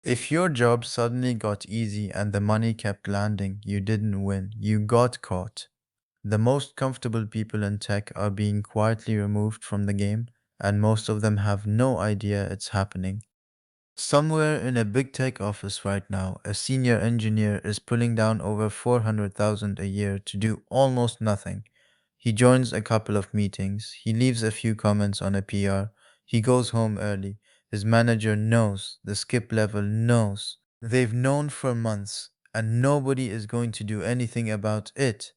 If your job suddenly got easy and the money kept landing, you didn't win, you got caught. The most comfortable people in tech are being quietly removed from the game, and most of them have no idea it's happening. Somewhere in a big tech office right now, a senior engineer is pulling down over 400,000 a year to do almost nothing. He joins a couple of meetings, he leaves a few comments on a PR, he goes home early. His manager knows, the skip level knows. They've known for months, and nobody is going to do anything about it.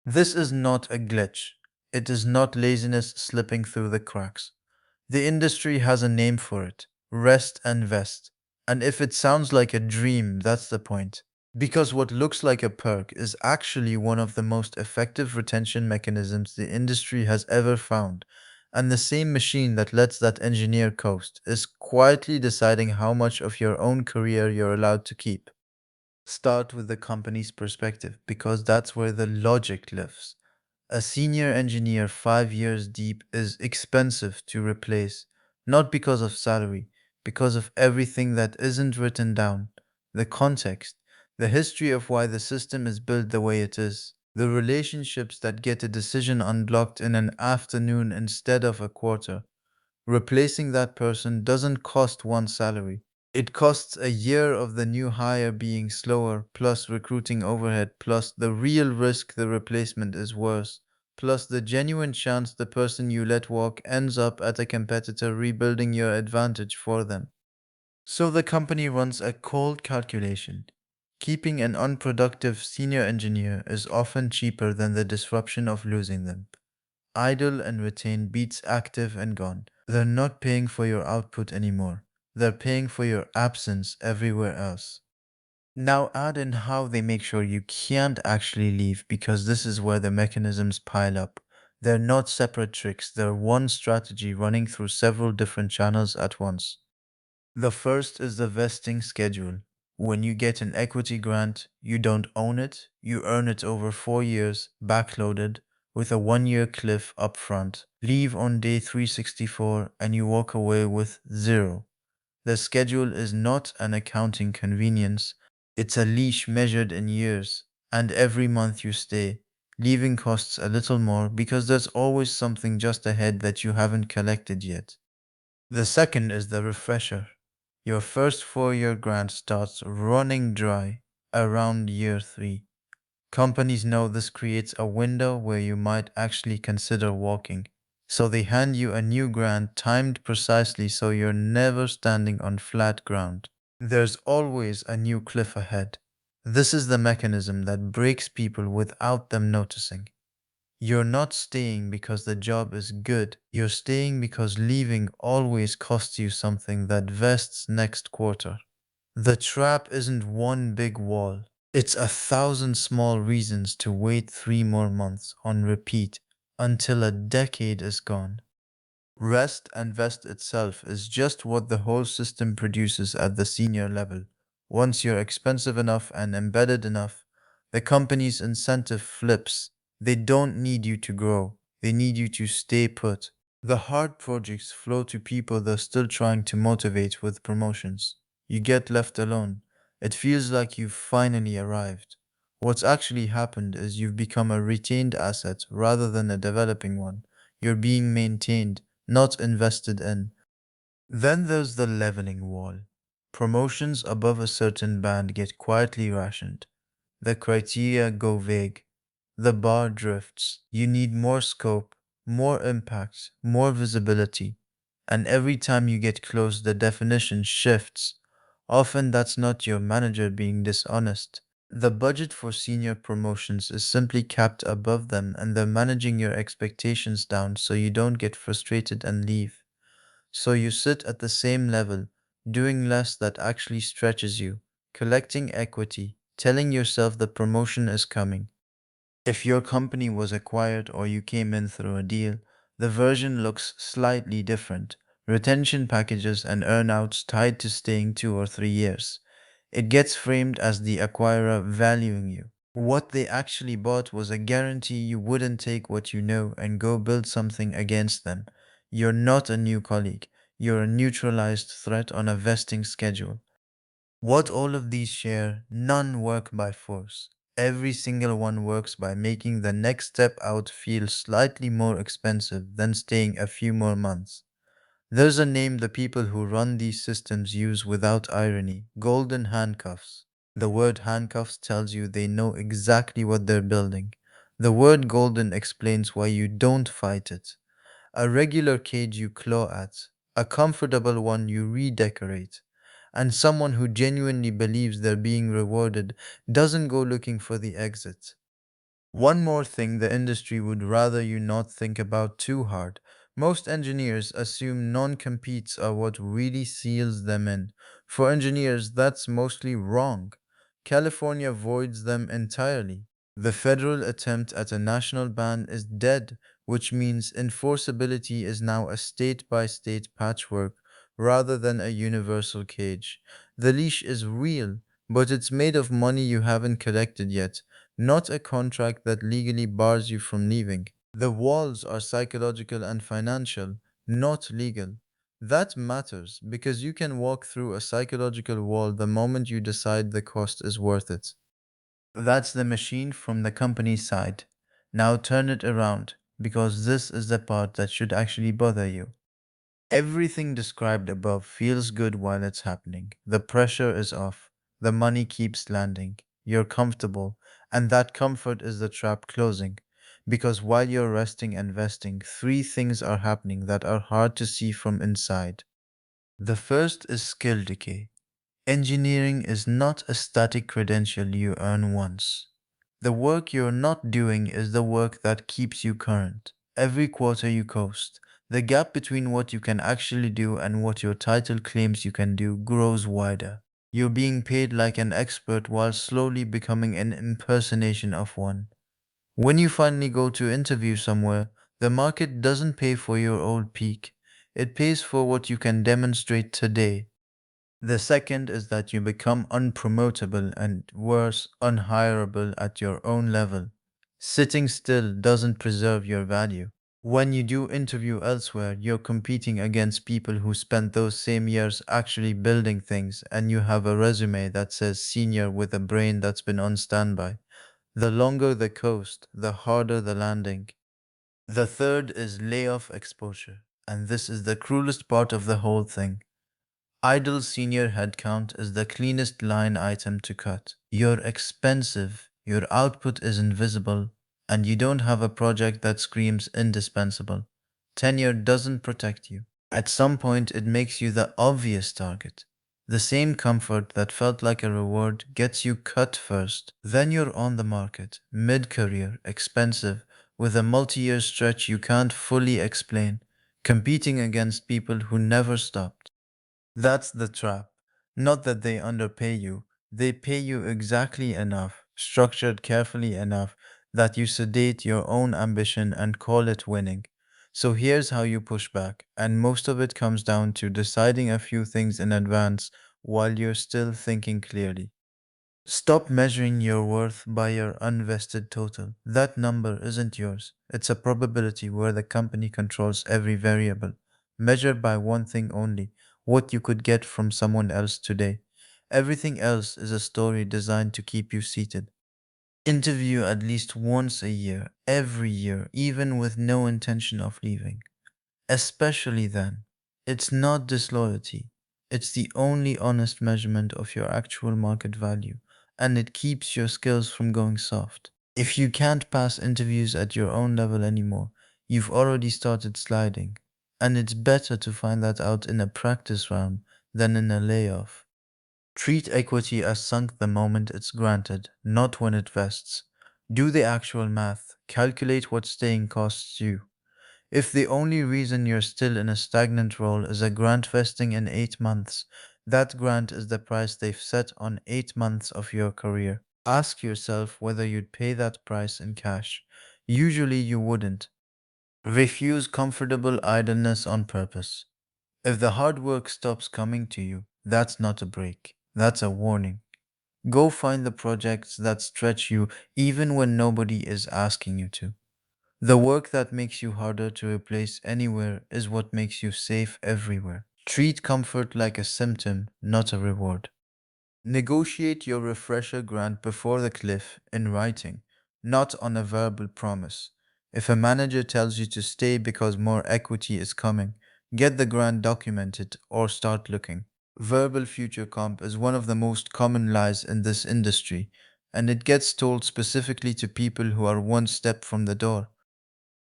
This is not a glitch. It is not laziness slipping through the cracks. The industry has a name for it: rest and vest. And if it sounds like a dream, that's the point. Because what looks like a perk is actually one of the most effective retention mechanisms the industry has ever found. And the same machine that lets that engineer coast is quietly deciding how much of your own career you're allowed to keep. Start with the company's perspective because that's where the logic lives. A senior engineer 5 years deep is expensive to replace, not because of salary, because of everything that isn't written down: the context, the history of why the system is built the way it is, the relationships that get a decision unblocked in an afternoon instead of a quarter. Replacing that person doesn't cost one salary. It costs a year of the new hire being slower, plus recruiting overhead, plus the real risk the replacement is worse, plus the genuine chance the person you let walk ends up at a competitor rebuilding your advantage for them. So the company runs a cold calculation. Keeping an unproductive senior engineer is often cheaper than the disruption of losing them. Idle and retained beats active and gone. They're not paying for your output anymore. They're paying for your absence everywhere else. Now add in how they make sure you can't actually leave, because this is where the mechanisms pile up. They're not separate tricks, they're one strategy running through several different channels at once. The first is the vesting schedule. When you get an equity grant, you don't own it, you earn it over 4 years, backloaded, with a 1 year cliff up front. Leave on day 364 and you walk away with zero. The schedule is not an accounting convenience, it's a leash measured in years, and every month you stay, leaving costs a little more because there's always something just ahead that you haven't collected yet. The second is the refresher. Your first 4 year grant starts running dry around year 3. Companies know this creates a window where you might actually consider walking. So they hand you a new grant timed precisely so you're never standing on flat ground. There's always a new cliff ahead. This is the mechanism that breaks people without them noticing. You're not staying because the job is good. You're staying because leaving always costs you something that vests next quarter. The trap isn't one big wall. It's 1,000 small reasons to wait 3 more months on repeat until a decade is gone. Rest and vest itself is just what the whole system produces at the senior level. Once you're expensive enough and embedded enough, the company's incentive flips. They don't need you to grow, they need you to stay put. The hard projects flow to people they're still trying to motivate with promotions. You get left alone. It feels like you've finally arrived. What's actually happened is you've become a retained asset rather than a developing one. You're being maintained, not invested in. Then there's the leveling wall. Promotions above a certain band get quietly rationed. The criteria go vague. The bar drifts. You need more scope, more impact, more visibility. And every time you get close, the definition shifts. Often that's not your manager being dishonest. The budget for senior promotions is simply capped above them, and they're managing your expectations down so you don't get frustrated and leave. So you sit at the same level, doing less that actually stretches you, collecting equity, telling yourself the promotion is coming. If your company was acquired or you came in through a deal, the version looks slightly different. Retention packages and earnouts tied to staying 2 or 3 years. It gets framed as the acquirer valuing you. What they actually bought was a guarantee you wouldn't take what you know and go build something against them. You're not a new colleague. You're a neutralized threat on a vesting schedule. What all of these share, none work by force. Every single one works by making the next step out feel slightly more expensive than staying a few more months. There's a name the people who run these systems use without irony: golden handcuffs. The word handcuffs tells you they know exactly what they're building. The word golden explains why you don't fight it. A regular cage you claw at, a comfortable one you redecorate, and someone who genuinely believes they're being rewarded doesn't go looking for the exit. One more thing the industry would rather you not think about too hard. Most engineers assume non competes are what really seals them in. For engineers, that's mostly wrong. California voids them entirely. The federal attempt at a national ban is dead, which means enforceability is now a state by state patchwork rather than a universal cage. The leash is real, but it's made of money you haven't collected yet, not a contract that legally bars you from leaving. The walls are psychological and financial, not legal. That matters because you can walk through a psychological wall the moment you decide the cost is worth it. That's the machine from the company's side. Now turn it around, because this is the part that should actually bother you. Everything described above feels good while it's happening. The pressure is off. The money keeps landing. You're comfortable. And that comfort is the trap closing. Because while you're resting and vesting, three things are happening that are hard to see from inside. The first is skill decay. Engineering is not a static credential you earn once. The work you're not doing is the work that keeps you current. Every quarter you coast, the gap between what you can actually do and what your title claims you can do grows wider. You're being paid like an expert while slowly becoming an impersonation of one. When you finally go to interview somewhere, the market doesn't pay for your old peak. It pays for what you can demonstrate today. The second is that you become unpromotable and worse, unhireable at your own level. Sitting still doesn't preserve your value. When you do interview elsewhere, you're competing against people who spent those same years actually building things, and you have a resume that says senior with a brain that's been on standby. The longer the coast, the harder the landing. The third is layoff exposure, and this is the cruelest part of the whole thing. Idle senior headcount is the cleanest line item to cut. You're expensive, your output is invisible, and you don't have a project that screams indispensable. Tenure doesn't protect you. At some point, it makes you the obvious target. The same comfort that felt like a reward gets you cut first. Then you're on the market, mid career, expensive, with a multi year stretch you can't fully explain, competing against people who never stopped. That's the trap. Not that they underpay you, they pay you exactly enough, structured carefully enough, that you sedate your own ambition and call it winning. So here's how you push back, and most of it comes down to deciding a few things in advance while you're still thinking clearly. Stop measuring your worth by your unvested total. That number isn't yours. It's a probability where the company controls every variable, measured by one thing only: what you could get from someone else today. Everything else is a story designed to keep you seated. Interview at least once a year, every year, even with no intention of leaving. Especially then. It's not disloyalty. It's the only honest measurement of your actual market value, and it keeps your skills from going soft. If you can't pass interviews at your own level anymore, you've already started sliding, and it's better to find that out in a practice round than in a layoff. Treat equity as sunk the moment it's granted, not when it vests. Do the actual math, calculate what staying costs you. If the only reason you're still in a stagnant role is a grant vesting in 8 months, that grant is the price they've set on 8 months of your career. Ask yourself whether you'd pay that price in cash. Usually you wouldn't. Refuse comfortable idleness on purpose. If the hard work stops coming to you, that's not a break. That's a warning. Go find the projects that stretch you even when nobody is asking you to. The work that makes you harder to replace anywhere is what makes you safe everywhere. Treat comfort like a symptom, not a reward. Negotiate your refresher grant before the cliff in writing, not on a verbal promise. If a manager tells you to stay because more equity is coming, get the grant documented or start looking. Verbal future comp is one of the most common lies in this industry, and it gets told specifically to people who are one step from the door.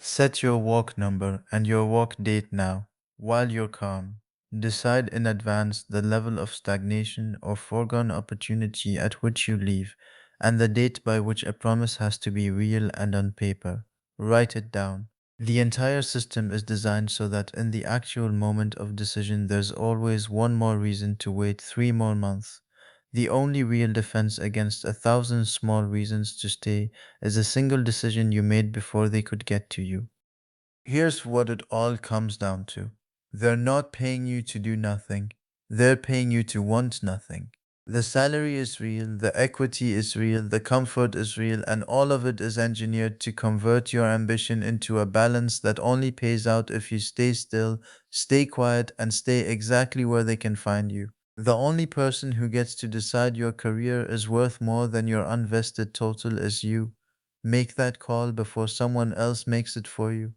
Set your walk number and your walk date now, while you're calm. Decide in advance the level of stagnation or foregone opportunity at which you leave, and the date by which a promise has to be real and on paper. Write it down. The entire system is designed so that in the actual moment of decision, there's always one more reason to wait 3 more months. The only real defense against 1,000 small reasons to stay is a single decision you made before they could get to you. Here's what it all comes down to. They're not paying you to do nothing, they're paying you to want nothing. The salary is real, the equity is real, the comfort is real, and all of it is engineered to convert your ambition into a balance that only pays out if you stay still, stay quiet, and stay exactly where they can find you. The only person who gets to decide your career is worth more than your unvested total is you. Make that call before someone else makes it for you.